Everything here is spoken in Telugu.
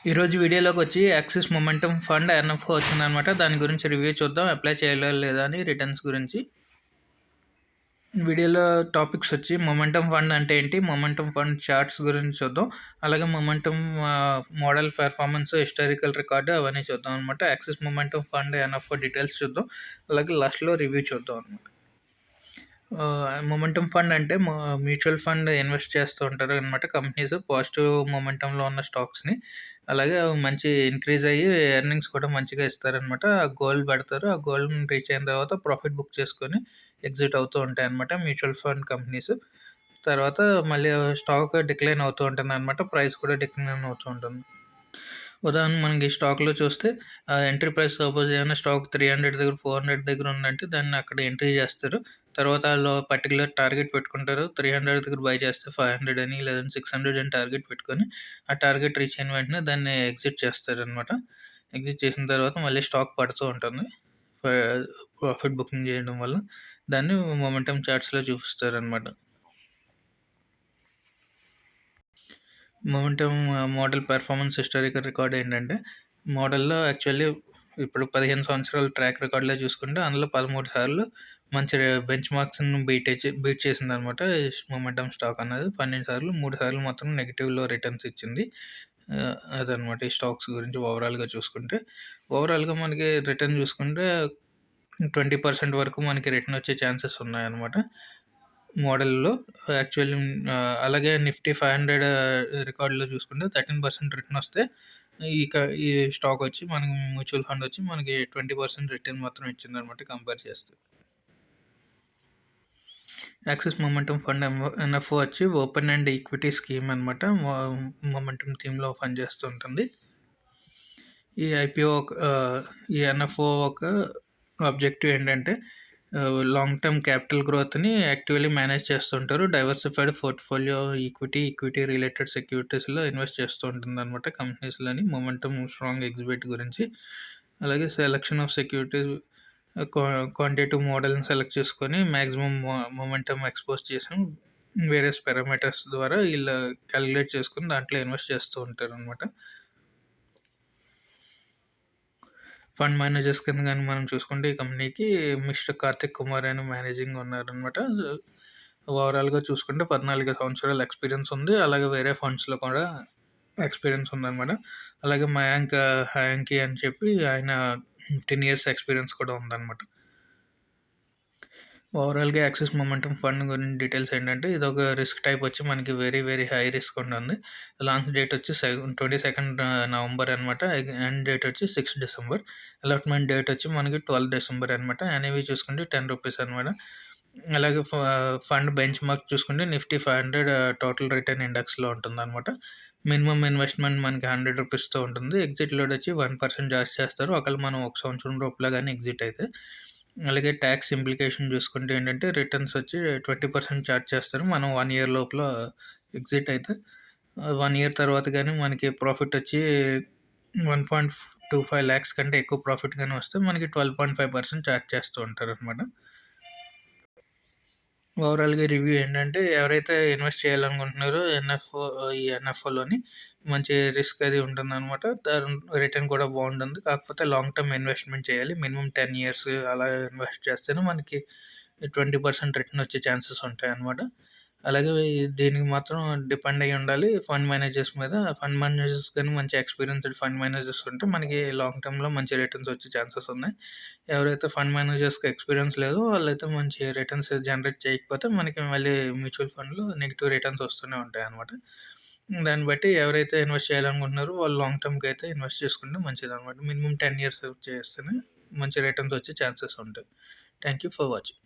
ఈరోజు వీడియోలోకొచ్చి యాక్సిస్ మొమెంటమ్ ఫండ్ ఎన్ఎఫ్ఓ వచ్చిందనమాట. దాని గురించి రివ్యూ చూద్దాం. అప్లై చేయాలా లేదా అని రిటర్న్స్ గురించి. వీడియోలో టాపిక్స్ వచ్చి మొమెంటమ్ ఫండ్ అంటే ఏంటి, మొమెంటమ్ ఫండ్ చార్ట్స్ గురించి చూద్దాం, అలాగే momentum model performance, historical record అవన్నీ చూద్దాం అనమాట. Axis momentum fund NFO details చూద్దాం, అలాగే లాస్ట్లో రివ్యూ చూద్దాం అనమాట. మొమెంటమ్ ఫండ్ అంటే మ్యూచువల్ ఫండ్ ఇన్వెస్ట్ చేస్తూ ఉంటారు అనమాట కంపెనీస్ పాజిటివ్ మొమెంటంలో ఉన్న స్టాక్స్ని. అలాగే మంచి ఇంక్రీజ్ అయ్యి ఎర్నింగ్స్ కూడా మంచిగా ఇస్తారనమాట. ఆ గోల్ పెడతారు, ఆ గోల్ని రీచ్ అయిన తర్వాత ప్రాఫిట్ బుక్ చేసుకొని ఎగ్జిట్ అవుతూ ఉంటాయి అనమాట మ్యూచువల్ ఫండ్ కంపెనీస్. తర్వాత మళ్ళీ స్టాక్ డిక్లైన్ అవుతూ ఉంటుంది అనమాట, ప్రైస్ కూడా డిక్లైన్ అవుతూ ఉంటుంది. ఉదాహరణ మనకి స్టాక్లో చూస్తే ఎంట్రీ ప్రైస్ సపోజ్ ఏమైనా స్టాక్ 300 దగ్గర 400 దగ్గర ఉందంటే దాన్ని అక్కడ ఎంట్రీ చేస్తారు. తర్వాత వాళ్ళు పర్టికులర్ టార్గెట్ పెట్టుకుంటారు. 300 దగ్గర బై చేస్తే 500 అని లేదంటే 600 అని టార్గెట్ పెట్టుకొని ఆ టార్గెట్ రీచ్ అయిన వెంటనే దాన్ని ఎగ్జిట్ చేస్తారనమాట. ఎగ్జిట్ చేసిన తర్వాత మళ్ళీ స్టాక్ పడుతూ ఉంటుంది ప్రాఫిట్ బుకింగ్ చేయడం వల్ల. దాన్ని మొమెంటమ్ చార్ట్స్లో చూపిస్తారనమాట. Momentum model performance historical record ఏంటంటే, మోడల్‌లో యాక్చువల్లీ ఇప్పుడు 15 సంవత్సరాల ట్రాక్ రికార్డ్‌లో చూసుకుంటే అందులో 13 సార్లు మంచి బెంచ్ మార్క్స్‌ని బీట్ చేసిందనమాట. మొమెంటమ్ స్టాక్ అన్నది 12 సార్లు, 3 సార్లు మాత్రం నెగెటివ్‌లో రిటర్న్స్ ఇచ్చింది. అదనమాట ఈ స్టాక్స్ గురించి ఓవరాల్‌గా చూసుకుంటే. ఓవరాల్‌గా మనకి రిటర్న్ చూసుకుంటే 20% వరకు మనకి రిటర్న్ వచ్చే ఛాన్సెస్ ఉన్నాయన్నమాట మోడల్‌లో. యాక్చువల్లీ అలాగే నిఫ్టీ 500 రికార్డ్‌లో చూసుకుంటే 13% రిటర్న్ వస్తే ఈ స్టాక్ వచ్చి మనకి మ్యూచువల్ ఫండ్ వచ్చి మనకి 20% రిటర్న్ మాత్రం ఇచ్చిందనమాట కంపేర్ చేస్తే. యాక్సిస్ మొమెంటమ్ ఫండ్ ఎన్ఎఫ్ఓ వచ్చి ఓపెన్ అండ్ ఈక్విటీ స్కీమ్ అనమాట. మొమెంటమ్ థీమ్‌లో పనిచేస్తూ ఉంటుంది. ఈ ఐపీఓ ఈ ఎన్ఎఫ్ఓ ఒక ఆబ్జెక్టివ్ ఏంటంటే లాంగ్ టర్మ్ క్యాపిటల్ గ్రోత్‌ని యాక్టివ్‌లీ మేనేజ్ చేస్తుంటారు. డైవర్సిఫైడ్ పోర్ట్‌ఫోలియో ఈక్విటీ రిలేటెడ్ సెక్యూరిటీస్‌లో ఇన్వెస్ట్ చేస్తూ ఉంటుందన్నమాట కంపెనీస్‌లని మొమెంటమ్ స్ట్రాంగ్ ఎగ్జిబిట్ గురించి. అలాగే సెలక్షన్ ఆఫ్ సెక్యూరిటీస్ క్వాంటిటేటివ్ మోడల్‌ని సెలెక్ట్ చేసుకొని మాక్సిమం మొమెంటమ్ ఎక్స్‌పోజ్ చేసి వేరియస్ పారామీటర్స్ ద్వారా వీళ్ళు క్యాలిక్యులేట్ చేసుకొని దాంట్లో ఇన్వెస్ట్ చేస్తూ ఉంటారనమాట. ఫండ్ మేనేజర్స్ కింద గాని మనం చూసుకుంటే ఈ కంపెనీకి మిస్టర్ కార్తిక్ కుమార్ అని మేనేజింగ్ ఉన్నారనమాట. ఓవరాల్‌గా చూసుకుంటే 14 సంవత్సరాల ఎక్స్‌పీరియన్స్ ఉంది. అలాగే వేరే ఫండ్స్‌లో కూడా ఎక్స్‌పీరియన్స్ ఉందనమాట. అలాగే మయాంక్ హయాంకి అని చెప్పి ఆయన 15 ఇయర్స్ ఎక్స్‌పీరియన్స్ కూడా ఉందనమాట. ఓవరాల్‌గా యాక్సిస్ మొమెంటమ్ ఫండ్ గురించి డీటెయిల్స్ ఏంటంటే, ఇదొక రిస్క్ టైప్ వచ్చి మనకి వెరీ హై రిస్క్ ఉంటుంది. లాంచ్ డేట్ వచ్చి 22 నవంబర్ అనమాట. ఎండ్ డేట్ వచ్చి 6 డిసెంబర్. అలాట్‌మెంట్ డేట్ వచ్చి మనకి 12 డిసెంబర్ అనమాట. ఎన్ఏవి చూసుకుంటే ₹10 అనమాట. అలాగే ఫండ్ బెంచ్ మార్క్ చూసుకుంటే నిఫ్టీ 500 టోటల్ రిటర్న్ ఇండెక్స్‌లో ఉంటుందనమాట. మినిమమ్ ఇన్వెస్ట్‌మెంట్ మనకి ₹100తో ఉంటుంది. ఎగ్జిట్ లోడ్ వచ్చి 1% చార్జ్ చేస్తారు. ఒకవేళ మనం ఒక సంవత్సరం లోపల గాని ఎగ్జిట్ అయితే. అలాగే ట్యాక్స్ ఇంప్లికేషన్ చూసుకుంటే ఏంటంటే రిటర్న్స్ వచ్చి 20% చార్జ్ చేస్తారు. మనం 1 ఇయర్ లోపల ఎగ్జిట్ అయితే 1 ఇయర్ తర్వాత గానీ మనకి ప్రాఫిట్ వచ్చి 1.25 లాక్స్ కంటే ఎక్కువ ప్రాఫిట్ గాని వస్తే మనకి 12.5% చార్జ్ చేస్తూ ఉంటారనమాట. ఓవరాల్‌గా రివ్యూ ఏంటంటే, ఎవరైతే ఇన్వెస్ట్ చేయాలనుకుంటున్నారో ఈ ఎన్ఎఫ్ఓలోని మంచి రిస్క్ అది ఉంటుందనమాట. రిటర్న్ కూడా బాగుంటుంది. కాకపోతే లాంగ్ టర్మ్ ఇన్వెస్ట్‌మెంట్ చేయాలి. మినిమమ్ 10 ఇయర్స్ అలా ఇన్వెస్ట్ చేస్తేనే మనకి 20% రిటర్న్ వచ్చే ఛాన్సెస్ ఉంటాయన్నమాట. అలాగే దీనికి మాత్రం డిపెండ్ అయ్యి ఉండాలి ఫండ్ మేనేజర్స్ మీద. ఫండ్ మేనేజర్స్ గాని మంచి ఎక్స్‌పీరియన్స్‌డ్ ఫండ్ మేనేజర్స్ ఉంటే మనకి లాంగ్ టర్మ్‌లో మంచి రిటర్న్స్ వచ్చే ఛాన్సెస్ ఉన్నాయి. ఎవరైతే ఫండ్ మేనేజర్స్‌కి ఎక్స్‌పీరియన్స్ లేదో వాళ్ళైతే మంచి రిటర్న్స్ జనరేట్ చేయకపోతే మనకి మళ్ళీ మ్యూచువల్ ఫండ్‌లో నెగెటివ్ రిటర్న్స్ వస్తూనే ఉంటాయన్నమాట. దాన్ని బట్టి ఎవరైతే ఇన్వెస్ట్ చేయాలనుకుంటున్నారో వాళ్ళు లాంగ్ టర్మ్‌కి అయితే ఇన్వెస్ట్ చేసుకుంటే మంచిదన్నమాట. మినిమమ్ 10 ఇయర్స్ చేస్తేనే మంచి రిటర్న్స్ వచ్చే ఛాన్సెస్ ఉంటాయి. Thank you for watching.